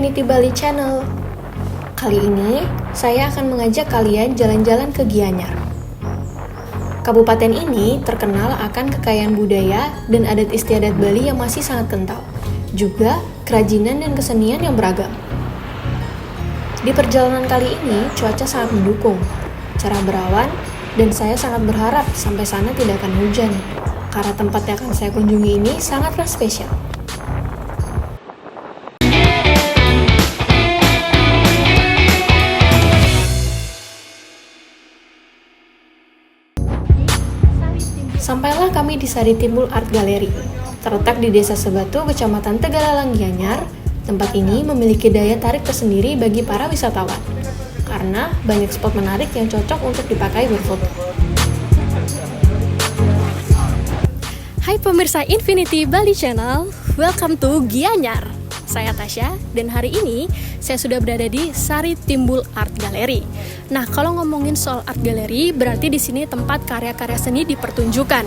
Infinity Bali Channel. Kali ini, saya akan mengajak kalian jalan-jalan ke Gianyar. Kabupaten ini terkenal akan kekayaan budaya dan adat istiadat Bali yang masih sangat kental, juga kerajinan dan kesenian yang beragam. Di perjalanan kali ini, cuaca sangat mendukung, cerah berawan, dan saya sangat berharap sampai sana tidak akan hujan, karena tempat yang akan saya kunjungi ini sangatlah spesial. Sampailah kami di Sari Timbul Art Gallery, terletak di Desa Sebatu, Kecamatan Tegalalang, Gianyar. Tempat ini memiliki daya tarik tersendiri bagi para wisatawan, karena banyak spot menarik yang cocok untuk dipakai berfoto. Hai pemirsa Infinity Bali Channel, welcome to Gianyar. Saya Tasya, dan hari ini saya sudah berada di Sari Timbul Art Gallery. Nah, kalau ngomongin soal art gallery, berarti di sini tempat karya-karya seni dipertunjukkan.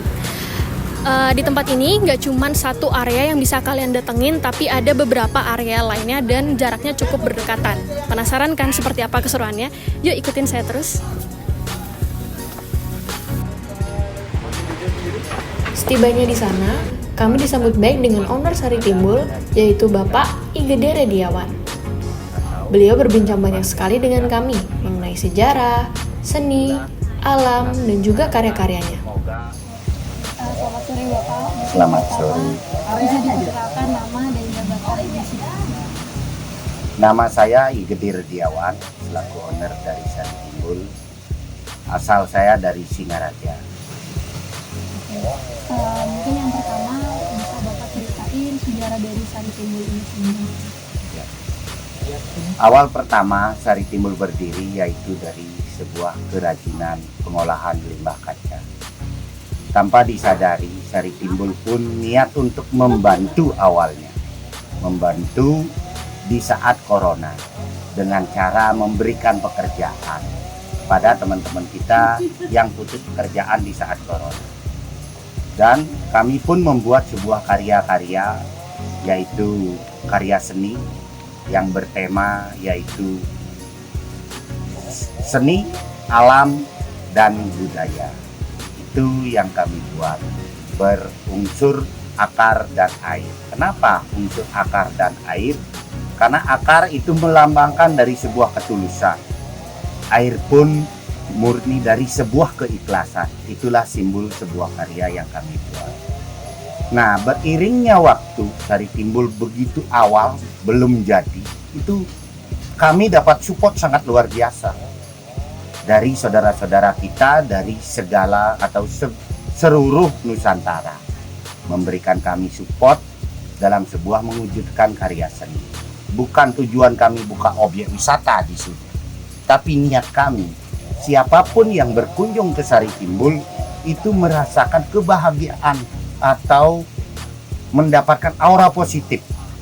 Di tempat ini nggak cuma satu area yang bisa kalian datengin, tapi ada beberapa area lainnya dan jaraknya cukup berdekatan. Penasaran kan seperti apa keseruannya? Yuk ikutin saya terus. Setibanya di sana, kami disambut baik dengan owner Sari Timbul, yaitu Bapak Igede Rediawan. Beliau berbincang banyak sekali dengan kami mengenai sejarah, seni, alam, dan juga karya-karyanya. Selamat sore Bapak. Selamat sore. Bisa diperkenalkan nama dan jabatan di sini? Nama saya Igede Rediawan, selaku owner dari Sari Timbul. Asal saya dari Singaraja. Mungkin yang pertama bisa Bapak ceritain sejarah dari Sari Timbul ini sendiri. Awal pertama Sari Timbul berdiri yaitu dari sebuah kerajinan pengolahan limbah kaca. Tanpa disadari, Sari Timbul pun niat untuk membantu awalnya. Membantu di saat corona dengan cara memberikan pekerjaan pada teman-teman kita yang putus pekerjaan di saat corona. Dan kami pun membuat sebuah karya-karya, yaitu karya seni yang bertema yaitu seni, alam, dan budaya. Itu yang kami buat, berunsur akar dan air. Kenapa unsur akar dan air? Karena akar itu melambangkan dari sebuah ketulusan. Air pun murni dari sebuah keikhlasan. Itulah simbol sebuah karya yang kami buat. Nah, beriringnya waktu, Sari Timbul begitu awal, belum jadi, itu kami dapat support sangat luar biasa dari saudara-saudara kita, dari segala atau seluruh Nusantara, memberikan kami support dalam sebuah mewujudkan karya seni. Bukan tujuan kami buka objek wisata di sini, tapi niat kami, siapapun yang berkunjung ke Sari Timbul itu merasakan kebahagiaan atau mendapatkan aura positif,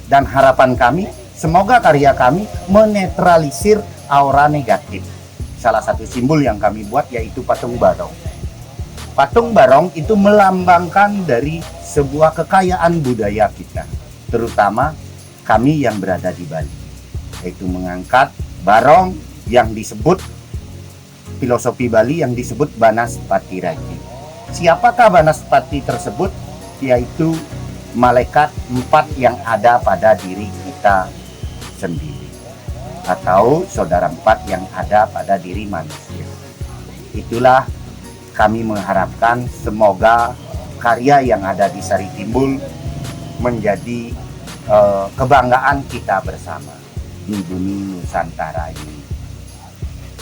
dan harapan kami semoga karya kami menetralisir aura negatif. Salah satu simbol yang kami buat yaitu patung barong. Patung barong itu melambangkan dari sebuah kekayaan budaya kita, terutama kami yang berada di Bali, yaitu mengangkat barong yang disebut filosofi Bali yang disebut Banaspati Raji. Siapakah Banaspati tersebut? Yaitu malaikat 4 yang ada pada diri kita sendiri, atau saudara 4 yang ada pada diri manusia. Itulah kami mengharapkan semoga karya yang ada di Sari Timbul menjadi kebanggaan kita bersama di bumi Nusantara ini.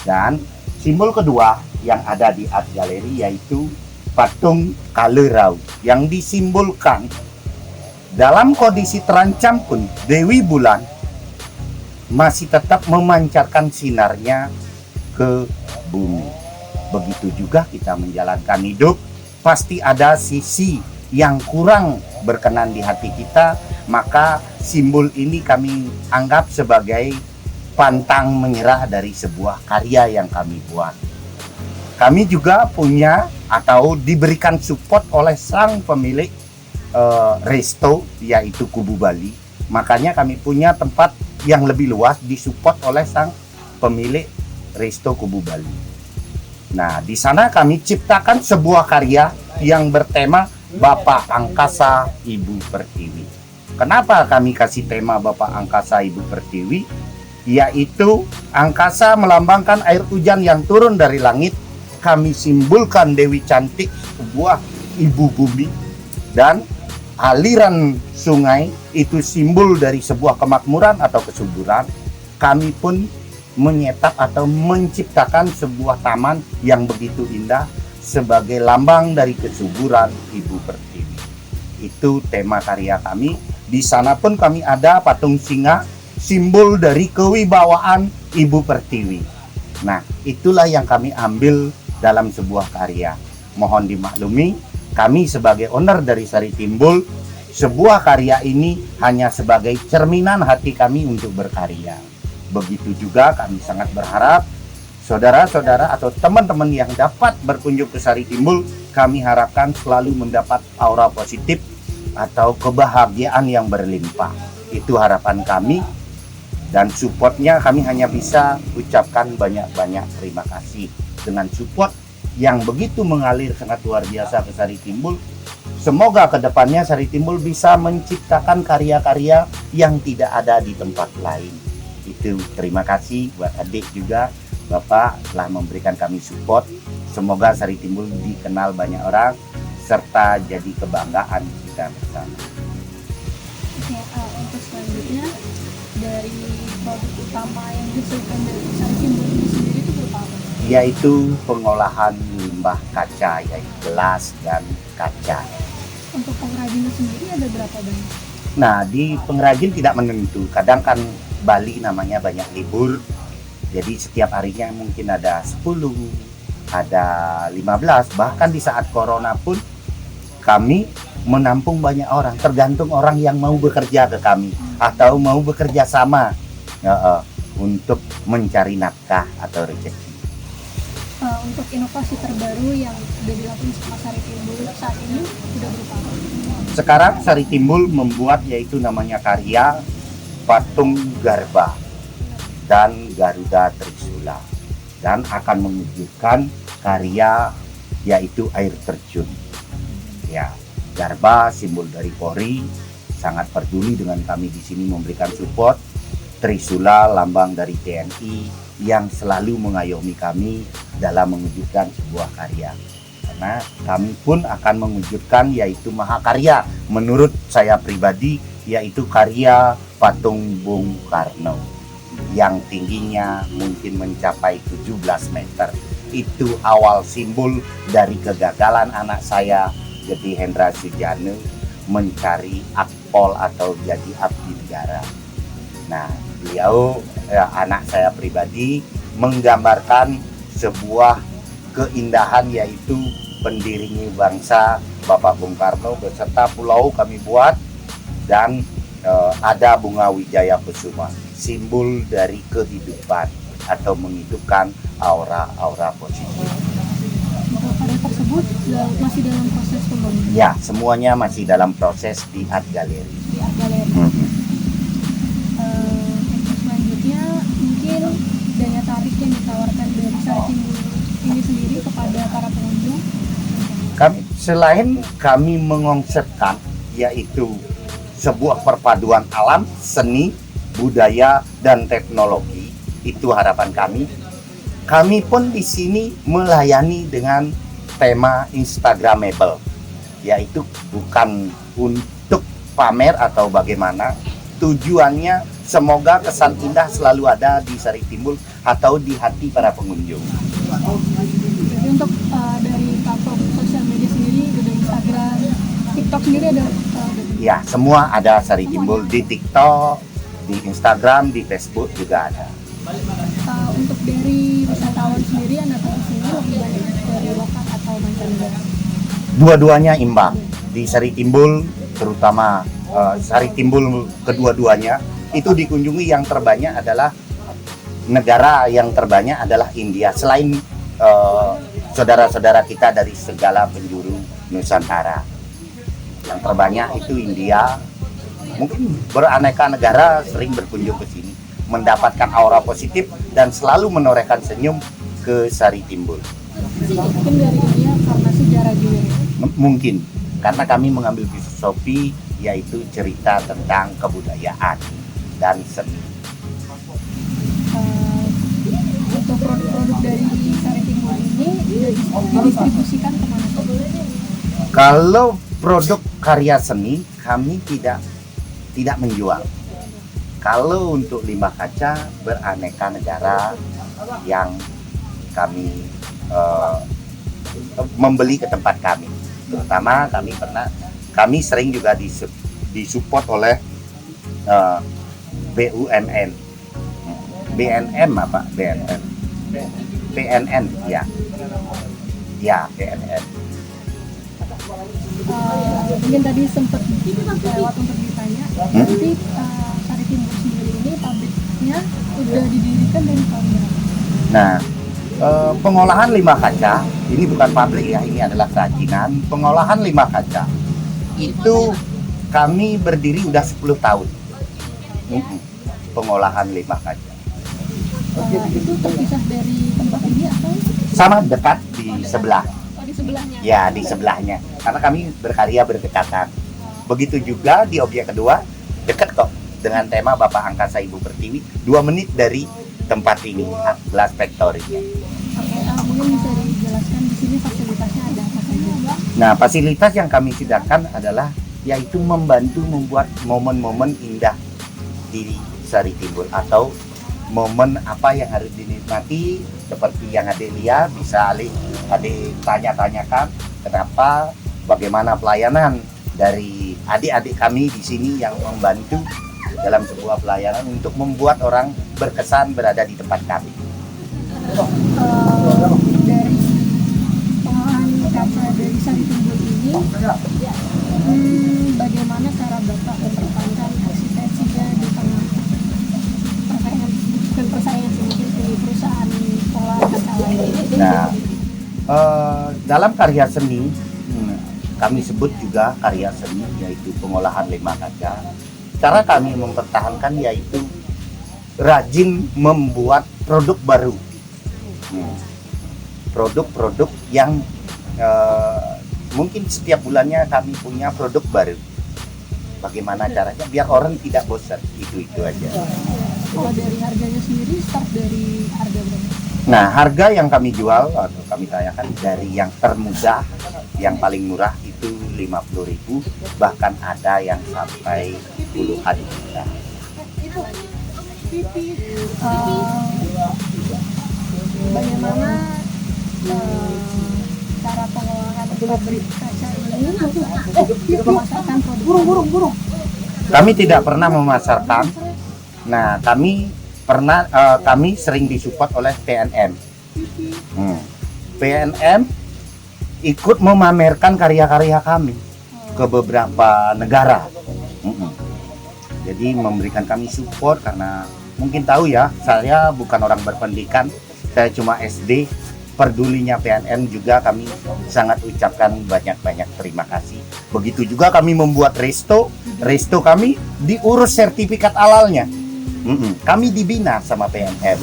Dan simbol kedua yang ada di Art Gallery yaitu patung Kalerau, yang disimbolkan dalam kondisi terancam pun Dewi Bulan masih tetap memancarkan sinarnya ke bumi. Begitu juga kita menjalankan hidup, pasti ada sisi yang kurang berkenan di hati kita, maka simbol ini kami anggap sebagai pantang menyerah dari sebuah karya yang kami buat. Kami juga punya atau diberikan support oleh sang pemilik resto, yaitu Kubu Bali, Makanya kami punya tempat yang lebih luas disupport oleh sang pemilik Resto Kubu Bali. Nah, di sana kami ciptakan sebuah karya yang bertema Bapak Angkasa Ibu Pertiwi. Kenapa kami kasih tema Bapak Angkasa Ibu Pertiwi? Yaitu angkasa melambangkan air hujan yang turun dari langit. Kami simbolkan Dewi Cantik, sebuah ibu bumi, dan aliran sungai itu simbol dari sebuah kemakmuran atau kesuburan. Kami pun menyetak atau menciptakan sebuah taman yang begitu indah sebagai lambang dari kesuburan Ibu Pertiwi. Itu tema karya kami. Di sana pun kami ada patung singa, simbol dari kewibawaan Ibu Pertiwi. Nah, itulah yang kami ambil dalam sebuah karya. Mohon dimaklumi, kami sebagai owner dari Sari Timbul, sebuah karya ini hanya sebagai cerminan hati kami untuk berkarya. Begitu juga kami sangat berharap saudara-saudara atau teman-teman yang dapat berkunjung ke Sari Timbul, kami harapkan selalu mendapat aura positif atau kebahagiaan yang berlimpah. Itu harapan kami, dan supportnya kami hanya bisa ucapkan banyak-banyak terima kasih. Dengan support yang begitu mengalir sangat luar biasa ke Sari Timbul, semoga kedepannya Sari Timbul bisa menciptakan karya-karya yang tidak ada di tempat lain. Itu terima kasih buat adik juga, Bapak telah memberikan kami support. Semoga Sari Timbul dikenal banyak orang serta jadi kebanggaan kita bersama. Oke, untuk selanjutnya dari produk utama yang dihasilkan dari Sari Timbul ini sendiri itu berupa apa? Yaitu pengolahan limbah kaca, yaitu gelas dan kaca. Untuk pengrajinnya sendiri ada berapa banyak? Nah, di pengrajin tidak menentu. Kadang kan Bali namanya banyak libur. Jadi setiap harinya mungkin ada 10, ada 15. Bahkan di saat corona pun kami menampung banyak orang. Tergantung orang yang mau bekerja ke kami atau mau bekerja sama untuk mencari nafkah atau rezeki. Untuk inovasi terbaru yang sudah dilakukan sama Sari Timbul saat ini sudah berupa apa? Sekarang Sari Timbul membuat yaitu namanya karya patung Garba dan Garuda Trisula, dan akan mewujudkan karya yaitu air terjun. Ya, Garba simbol dari Polri, sangat peduli dengan kami di sini memberikan support. Trisula lambang dari TNI yang selalu mengayomi kami dalam mewujudkan sebuah karya. Karena kami pun akan mewujudkan yaitu mahakarya menurut saya pribadi, yaitu karya patung Bung Karno yang tingginya mungkin mencapai 17 meter. Itu awal simbol dari kegagalan anak saya, Gede Hendra Sujana, mencari akpol atau jadi abdi negara. Nah, beliau anak saya pribadi menggambarkan sebuah keindahan yaitu pendiringi bangsa Bapak Bung Karno beserta pulau kami buat, dan ada bunga wijaya kusuma, simbol dari kehidupan atau menghidupkan aura-aura positif. Karya tersebut masih dalam proses pembangunan? Ya, semuanya masih dalam proses di Art Gallery. Di Art Gallery. Untuk selanjutnya mungkin daya tarik yang ditawarkan dari Sari Timbul ini sendiri kepada para pengunjung. Selain kami mengonsepkan yaitu sebuah perpaduan alam, seni, budaya, dan teknologi, itu harapan kami. Kami pun di sini melayani dengan tema Instagramable, yaitu bukan untuk pamer atau bagaimana. Tujuannya semoga kesan indah selalu ada di Sari Timbul atau di hati para pengunjung. Jadi untuk dari platform sosial media sendiri, ada Instagram, TikTok sendiri ada? Ya, semua ada Sari Timbul di TikTok, di Instagram, di Facebook juga ada. Untuk dari wisatawan sendiri yang datang ke sini lebih banyak dari lokal atau mancanegara? Dua-duanya imbang. Di Sari Timbul, terutama Sari Timbul kedua-duanya, itu dikunjungi yang terbanyak adalah negara yang terbanyak adalah India. Selain saudara-saudara kita dari segala penjuru Nusantara, yang terbanyak itu India, mungkin beraneka negara sering berkunjung ke sini, mendapatkan aura positif dan selalu menorehkan senyum ke Sari Timbul. Mungkin dari ini ya karena sejarah juga ya. Mungkin karena kami mengambil filosofi yaitu cerita tentang kebudayaan dan seni. Untuk produk-produk dari Sari Timbul ini didistribusikan kemana? Kalau produk karya seni kami tidak menjual. Kalau untuk limbah kaca beraneka negara yang kami membeli ke tempat kami. Terutama kami sering juga disupport oleh BUMN. BNM apa? BNN. PNN ya. Ya, PNN. Mungkin tadi sempat lewat untuk ditanya, jadi Sari Timbul sendiri ini pabriknya udah didirikan dari tahun berapa? Nah, pengolahan limbah kaca ini bukan pabrik ya, ini adalah kerajinan. Pengolahan limbah kaca itu kami berdiri udah 10 tahun. Pengolahan limbah kaca. Itu terpisah dari tempat ini atau? Sama dekat di sebelah. Oh, di sebelahnya. Ya, di sebelahnya. Karena kami berkarya berdekatan. Begitu juga di objek kedua, dekat kok dengan tema Bapak Angkasa Ibu Pertiwi, 2 menit dari tempat ini, Glass Factory-nya. Mungkin bisa dijelaskan di sini fasilitasnya ada apa saja? Nah, fasilitas yang kami sediakan adalah yaitu membantu membuat momen-momen indah di Sari Timbul atau momen apa yang harus dinikmati seperti yang adik lihat, bisa adik tanya-tanyakan kenapa, bagaimana pelayanan dari adik-adik kami di sini yang membantu dalam sebuah pelayanan untuk membuat orang berkesan berada di tempat kami. Dari pengolahan kaca dari Sari Timbul ini, bagaimana cara Bapak mempertahankan eksistensinya di tengah persaingan sedikit di perusahaan pengolahan kaca lain? Nah, dalam karya seni, kami sebut juga karya seni yaitu pengolahan limbah kaca. Cara kami mempertahankan yaitu rajin membuat produk baru. Produk-produk yang mungkin setiap bulannya kami punya produk baru. Bagaimana caranya biar orang tidak bosan, itu aja. Kalau dari harganya sendiri start dari harga berapa? Nah, harga yang kami jual atau kami tanyakan dari yang termudah, yang paling murah itu 50.000, bahkan ada yang sampai puluhan juta. Bagaimana cara pengolahan pabrik kaca ini memasarkan produk? Kami tidak pernah memasarkan. Nah, kami sering disupport oleh PNM. PNM ikut memamerkan karya-karya kami ke beberapa negara. Jadi memberikan kami support karena mungkin tahu ya, saya bukan orang berpendidikan, saya cuma SD. Pedulinya PNM juga kami sangat ucapkan banyak-banyak terima kasih. Begitu juga kami membuat resto kami diurus sertifikat halalnya. Kami dibina sama PNM.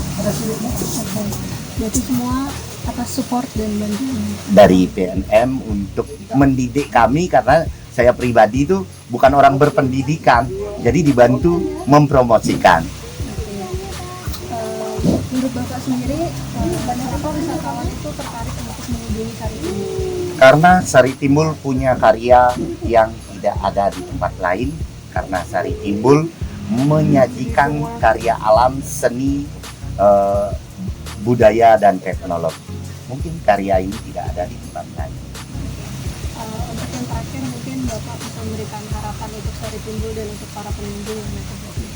Jadi semua atas support dan bantuan dari PNM untuk mendidik kami, karena saya pribadi itu bukan orang berpendidikan, jadi dibantu mempromosikan. Menurut Bapak sendiri, kenapa wisatawan itu tertarik untuk mengunjungi Sari Timbul? Karena Sari Timbul punya karya yang tidak ada di tempat lain, karena Sari Timbul menyajikan karya alam, seni, budaya, dan teknologi. Mungkin karya ini tidak ada di tempat lain. Untuk yang terakhir, mungkin Bapak bisa memberikan harapan untuk Sari Timbul dan untuk para pengunjung yang ada di sini.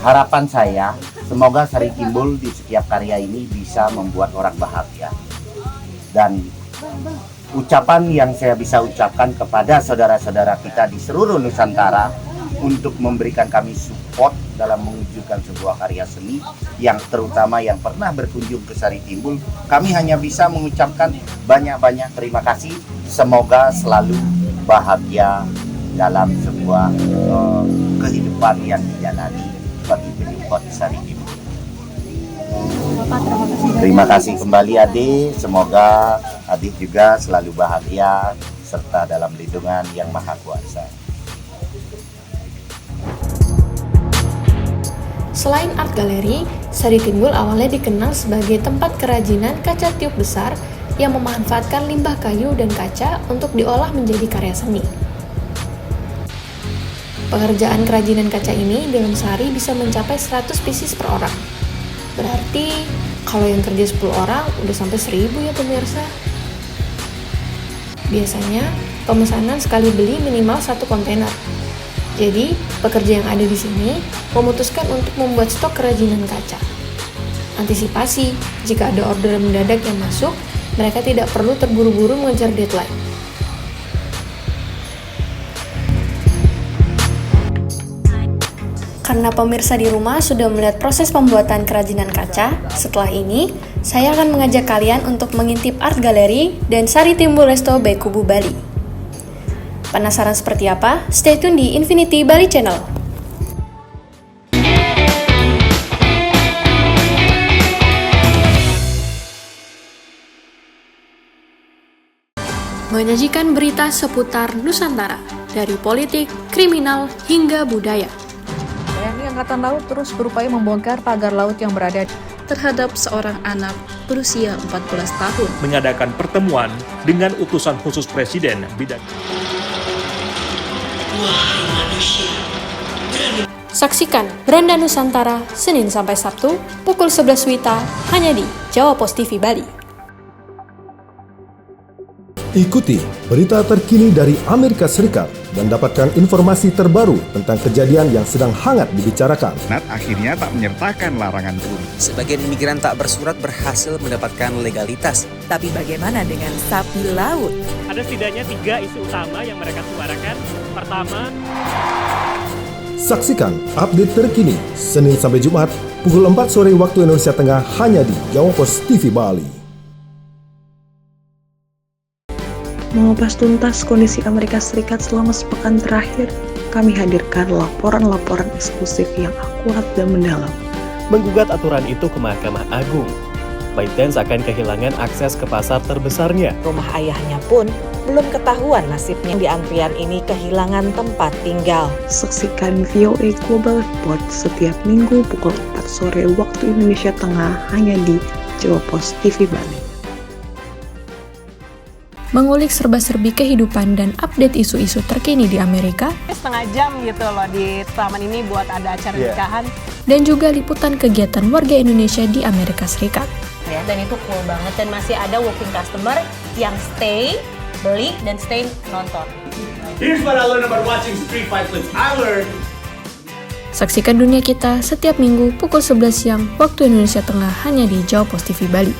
Harapan saya, semoga Sari Timbul di setiap karya ini bisa membuat orang bahagia. Dan ucapan yang saya bisa ucapkan kepada saudara-saudara kita di seluruh Nusantara untuk memberikan kami support dalam mewujudkan sebuah karya seni, yang terutama yang pernah berkunjung ke Sari Timbul, kami hanya bisa mengucapkan banyak-banyak terima kasih. Semoga selalu bahagia dalam sebuah kehidupan yang dijalani bagi penyupport Sari Timbul. Bapak, terima kasih. Terima kasih kembali Adik, semoga Adik juga selalu bahagia serta dalam lindungan Yang Maha Kuasa. Selain art galeri, Sari Timbul awalnya dikenal sebagai tempat kerajinan kaca tiup besar yang memanfaatkan limbah kayu dan kaca untuk diolah menjadi karya seni. Pekerjaan kerajinan kaca ini dalam sehari bisa mencapai 100 pieces per orang. Berarti kalau yang kerja 10 orang udah sampai 1000 ya pemirsa. Biasanya pemesanan sekali beli minimal 1 kontainer. Jadi, pekerja yang ada di sini memutuskan untuk membuat stok kerajinan kaca. Antisipasi, jika ada order mendadak yang masuk, mereka tidak perlu terburu-buru mengejar deadline. Karena pemirsa di rumah sudah melihat proses pembuatan kerajinan kaca, setelah ini, saya akan mengajak kalian untuk mengintip art galeri dan Sari Timbul Resto by Kubu Bali. Penasaran seperti apa? Stay tune di Infinity Bali Channel. Menyajikan berita seputar Nusantara, dari politik, kriminal, hingga budaya. TNI Angkatan Laut terus berupaya membongkar pagar laut yang berada terhadap seorang anak berusia 14 tahun. Mengadakan pertemuan dengan utusan khusus Presiden bidang. Saksikan Beranda Nusantara Senin sampai Sabtu pukul 11 WITA hanya di Jawa Pos TV Bali. Ikuti berita terkini dari Amerika Serikat dan dapatkan informasi terbaru tentang kejadian yang sedang hangat dibicarakan. Senat akhirnya tak menyertakan larangan turun. Sebagian imigran tak bersurat berhasil mendapatkan legalitas. Tapi bagaimana dengan sapi laut? Ada setidaknya 3 isu utama yang mereka suarakan. Pertama, saksikan update terkini Senin sampai Jumat pukul 4 sore waktu Indonesia Tengah hanya di Jawa Pos TV Bali. Mengupas tuntas kondisi Amerika Serikat selama sepekan terakhir, kami hadirkan laporan-laporan eksklusif yang akurat dan mendalam. Menggugat aturan itu ke Mahkamah Agung, ByteDance akan kehilangan akses ke pasar terbesarnya. Rumah ayahnya pun belum ketahuan nasibnya. Di antrian ini kehilangan tempat tinggal. Saksikan VOA Global Report setiap minggu pukul 4 sore waktu Indonesia Tengah hanya di Jawa Pos TV Bali. Mengulik serba-serbi kehidupan dan update isu-isu terkini di Amerika, setengah jam gitu loh di taman ini buat ada acara nikahan. Dan juga liputan kegiatan warga Indonesia di Amerika Serikat. Ya, dan itu cool banget dan masih ada walking customer yang stay, beli, dan stay nonton. here's what I learned about watching street fight clips. I learned. Saksikan dunia kita setiap minggu pukul 11 siang waktu Indonesia Tengah hanya di Jawa Pos TV Bali.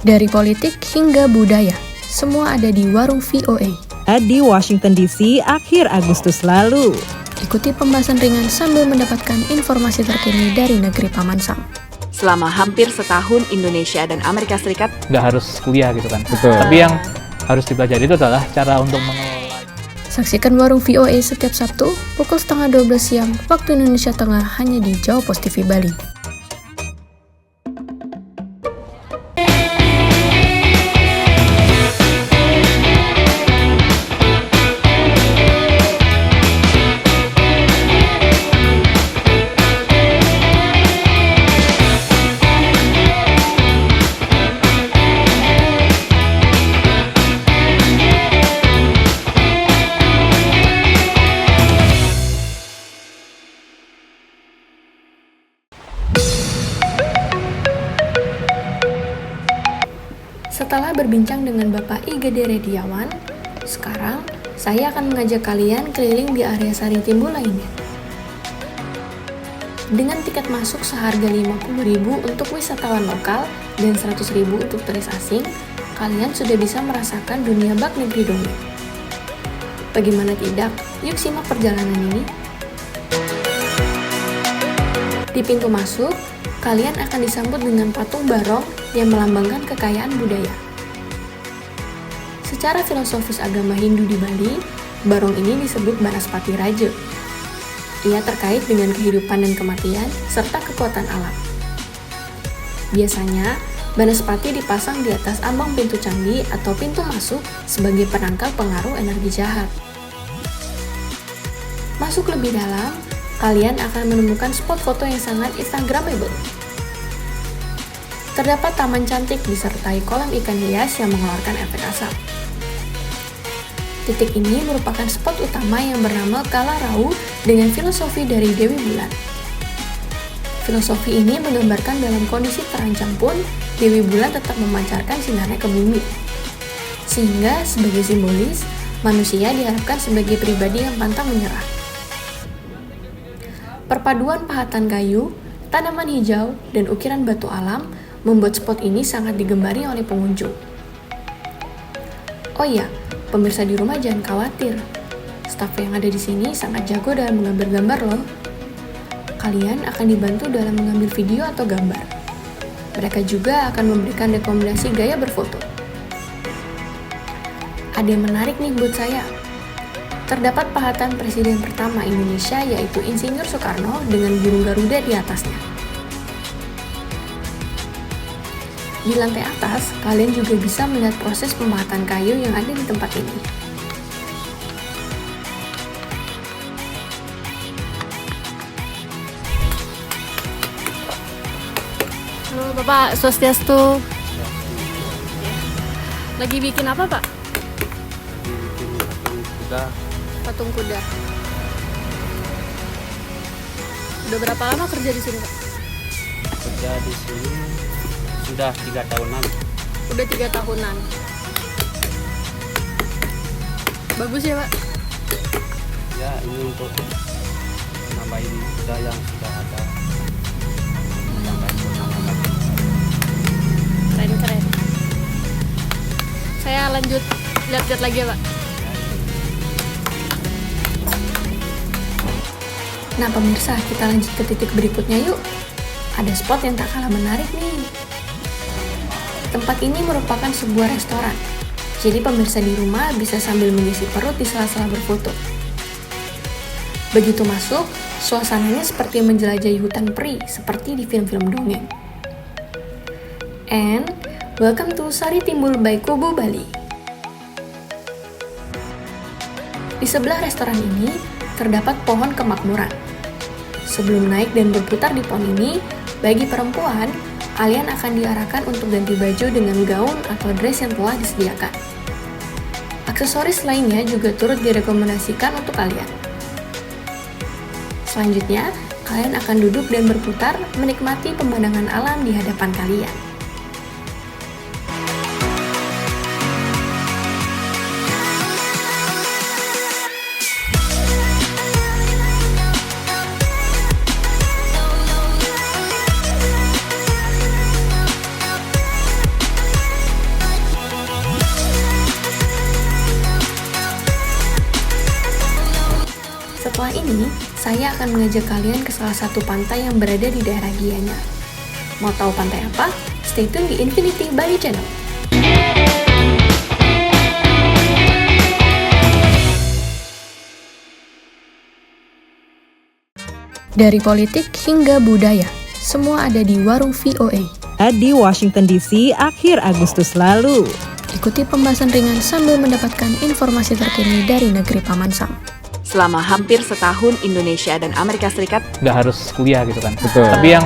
Dari politik hingga budaya, semua ada di Warung VOA. Di Washington DC akhir Agustus lalu. Ikuti pembahasan ringan sambil mendapatkan informasi terkini dari negeri Paman Sam. Selama hampir setahun Indonesia dan Amerika Serikat Nggak harus kuliah gitu kan. Betul. Tapi yang harus dipelajari itu adalah cara untuk mengelola. Saksikan Warung VOA setiap Sabtu pukul 11:30 siang waktu Indonesia Tengah hanya di Jawa Pos TV Bali. Setelah berbincang dengan Bapak I. Gede Rediawan, sekarang saya akan mengajak kalian keliling di area Sari Timbul lainnya. Dengan tiket masuk seharga 50.000 untuk wisatawan lokal dan 100.000 untuk turis asing, kalian sudah bisa merasakan dunia bak negeri dongeng. Bagaimana tidak? Yuk simak perjalanan ini. Di pintu masuk, kalian akan disambut dengan patung barong yang melambangkan kekayaan budaya. secara filosofis agama Hindu di Bali, barong ini disebut Banaspati Raja. Ia terkait dengan kehidupan dan kematian, serta kekuatan alam. Biasanya, Banaspati dipasang di atas ambang pintu candi atau pintu masuk sebagai penangkal pengaruh energi jahat. Masuk lebih dalam, kalian akan menemukan spot foto yang sangat instagramable. Terdapat taman cantik disertai kolam ikan hias yang mengeluarkan efek asap. Titik ini merupakan spot utama yang bernama Kala Rau dengan filosofi dari Dewi Bulan. Filosofi ini menggambarkan dalam kondisi terancam pun, Dewi Bulan tetap memancarkan sinarnya ke bumi. Sehingga sebagai simbolis, manusia diharapkan sebagai pribadi yang pantang menyerah. Perpaduan pahatan kayu, tanaman hijau, dan ukiran batu alam membuat spot ini sangat digembari oleh pengunjung. Oh iya, pemirsa di rumah jangan khawatir. Staf yang ada di sini sangat jago dalam mengambil gambar loh. Kalian akan dibantu dalam mengambil video atau gambar. Mereka juga akan memberikan rekomendasi gaya berfoto. Ada yang menarik nih buat saya. Terdapat pahatan Presiden pertama Indonesia yaitu Insinyur Soekarno dengan burung Garuda di atasnya. Di lantai atas, kalian juga bisa melihat proses pemahatan kayu yang ada di tempat ini. Halo Bapak, Swastiastu. Lagi bikin apa Pak? Patung kuda. Udah berapa lama kerja di sini Pak? Kerja di sini sudah 3 tahunan. Udah 3 tahunan. Bagus ya Pak? Ya, ini untuk nambahin kuda yang sudah ada. Keren-keren. Saya lanjut lihat-lihat lagi ya Pak. Nah pemirsa, kita lanjut ke titik berikutnya yuk. Ada spot yang tak kalah menarik nih. Tempat ini merupakan sebuah restoran. Jadi pemirsa di rumah bisa sambil mengisi perut di sela-sela berfoto. Begitu masuk, suasananya seperti menjelajahi hutan peri seperti di film-film dongeng. And welcome to Sari Timbul by Kubu Bali. Di sebelah restoran ini terdapat pohon kemakmuran. Sebelum naik dan berputar di pohon ini, bagi perempuan, kalian akan diarahkan untuk ganti baju dengan gaun atau dress yang telah disediakan. Aksesoris lainnya juga turut direkomendasikan untuk kalian. Selanjutnya, kalian akan duduk dan berputar menikmati pemandangan alam di hadapan kalian. Setelah ini, saya akan mengajak kalian ke salah satu pantai yang berada di daerah Gianyar. Mau tahu pantai apa? Stay tune di Infinity Bali Channel. Dari politik hingga budaya, semua ada di Warung VOA. Di Washington DC akhir Agustus lalu. Ikuti pembahasan ringan sambil mendapatkan informasi terkini dari negeri Paman Sam. Selama hampir setahun Indonesia dan Amerika Serikat nggak harus kuliah gitu kan. Betul. Tapi yang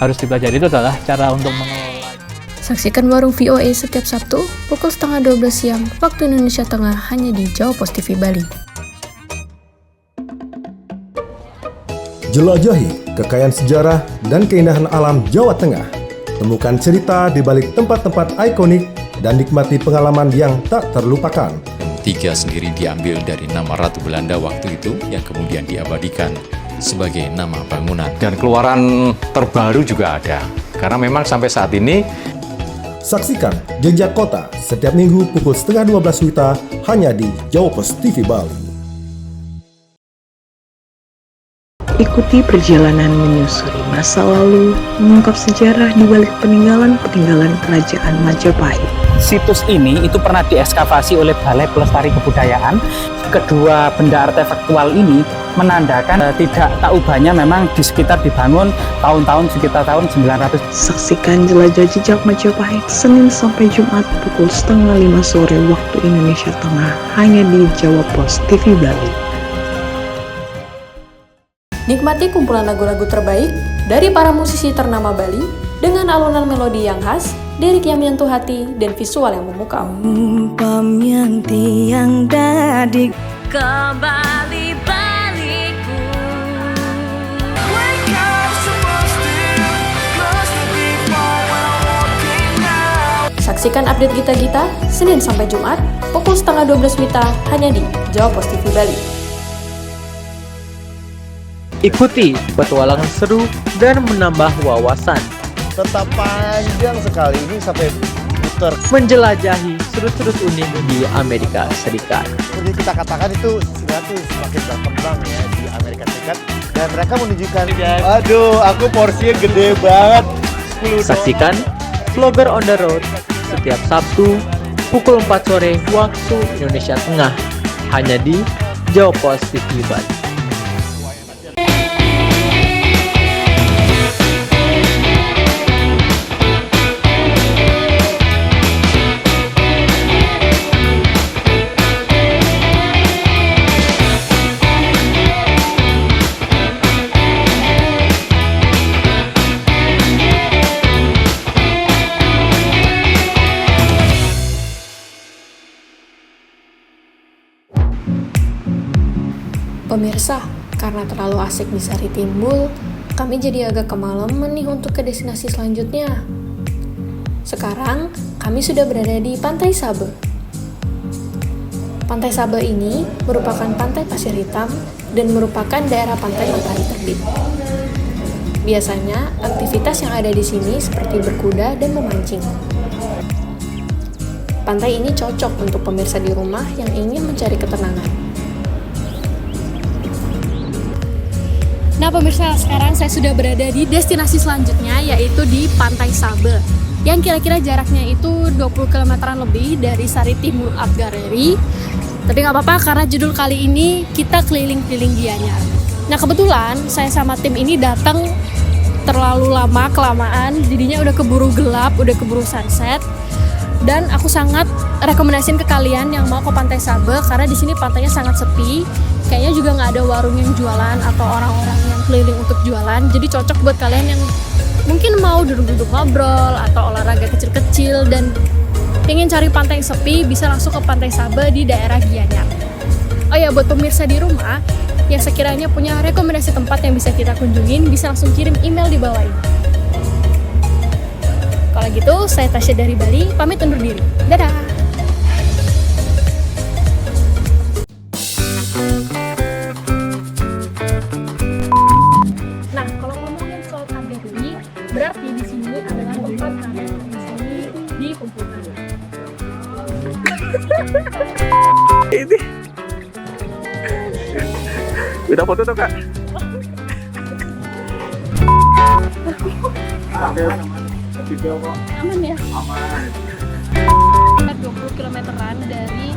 harus dipelajari itu adalah cara untuk mengelola. Saksikan Warung VOA setiap Sabtu pukul 11:30 siang waktu Indonesia Tengah hanya di Jawa Pos TV Bali. Jelajahi kekayaan sejarah dan keindahan alam Jawa Tengah. Temukan cerita di balik tempat-tempat ikonik dan nikmati pengalaman yang tak terlupakan. Tiga sendiri diambil dari nama Ratu Belanda waktu itu yang kemudian diabadikan sebagai nama bangunan. Dan keluaran terbaru juga ada, karena memang sampai saat ini. Saksikan Jejak Kota setiap minggu pukul 11:30 WITA hanya di Jawa Pos TV Bali. Ikuti perjalanan menyusuri masa lalu, mengungkap sejarah di balik peninggalan-peninggalan kerajaan Majapahit. situs ini itu pernah diekskavasi oleh Balai Pelestari Kebudayaan. Kedua benda artefaktual ini menandakan tidak tak ubahnya memang di sekitar dibangun tahun-tahun sekitar tahun 900. Saksikan Jelajah Jejak Majapahit Senin sampai Jumat pukul 4:30 sore waktu Indonesia Tengah hanya di Jawa Pos TV Bali. Nikmati kumpulan lagu-lagu terbaik dari para musisi ternama Bali dengan alunan melodi yang khas, lirik yang menyentuh hati, dan visual yang memukau. Yang dadi Kembali baliku. Saksikan update Gita-Gita Senin sampai Jumat pukul 11:30 WITA hanya di Jawa Pos TV Bali. Ikuti petualangan seru dan menambah wawasan. Tetap panjang sekali ini sampai putar. Menjelajahi sudut-sudut unik di Amerika Serikat. Jadi kita katakan itu Singapura semakin berkembang ya di Amerika Serikat. Dan mereka menunjukkan, aduh aku porsinya gede banget. Saksikan Vlogger on the Road setiap Sabtu pukul 4 sore waktu Indonesia Tengah hanya di Jawa Pos TV Bali. Pemirsa, karena terlalu asik di Sari Timbul, kami jadi agak kemalaman nih untuk ke destinasi selanjutnya. Sekarang, kami sudah berada di Pantai Sabe. Pantai Sabe ini merupakan pantai pasir hitam dan merupakan daerah pantai matahari terbit. Biasanya, aktivitas yang ada di sini seperti berkuda dan memancing. Pantai ini cocok untuk pemirsa di rumah yang ingin mencari ketenangan. Nah pemirsa, sekarang saya sudah berada di destinasi selanjutnya, yaitu di Pantai Sabe, yang kira-kira jaraknya itu 20 km lebih dari Sari Timbul Art Gallery. Tapi nggak apa-apa karena judul kali ini kita keliling-keliling Gianyar. Nah kebetulan saya sama tim ini datang terlalu lama kelamaan, jadinya udah keburu gelap, udah keburu sunset. Dan aku sangat rekomendasiin ke kalian yang mau ke Pantai Sabe karena di sini pantainya sangat sepi. Kayaknya juga nggak ada warung yang jualan atau orang-orang yang keliling untuk jualan. Jadi cocok buat kalian yang mungkin mau duduk-duduk ngobrol atau olahraga kecil-kecil dan ingin cari pantai yang sepi, bisa langsung ke Pantai Sabe di daerah Gianyar. Oh ya, buat pemirsa di rumah yang sekiranya punya rekomendasi tempat yang bisa kita kunjungin, bisa langsung kirim email di bawah ini. Kalau gitu, saya Tasya dari Bali, pamit undur diri. Dadah! Nah, kalau ngomongin soal art gallery, berarti di sini adalah tempat karya di sini dikumpulkan. Ini udah foto tuh kak. Aman ya? Aman. 20 km dari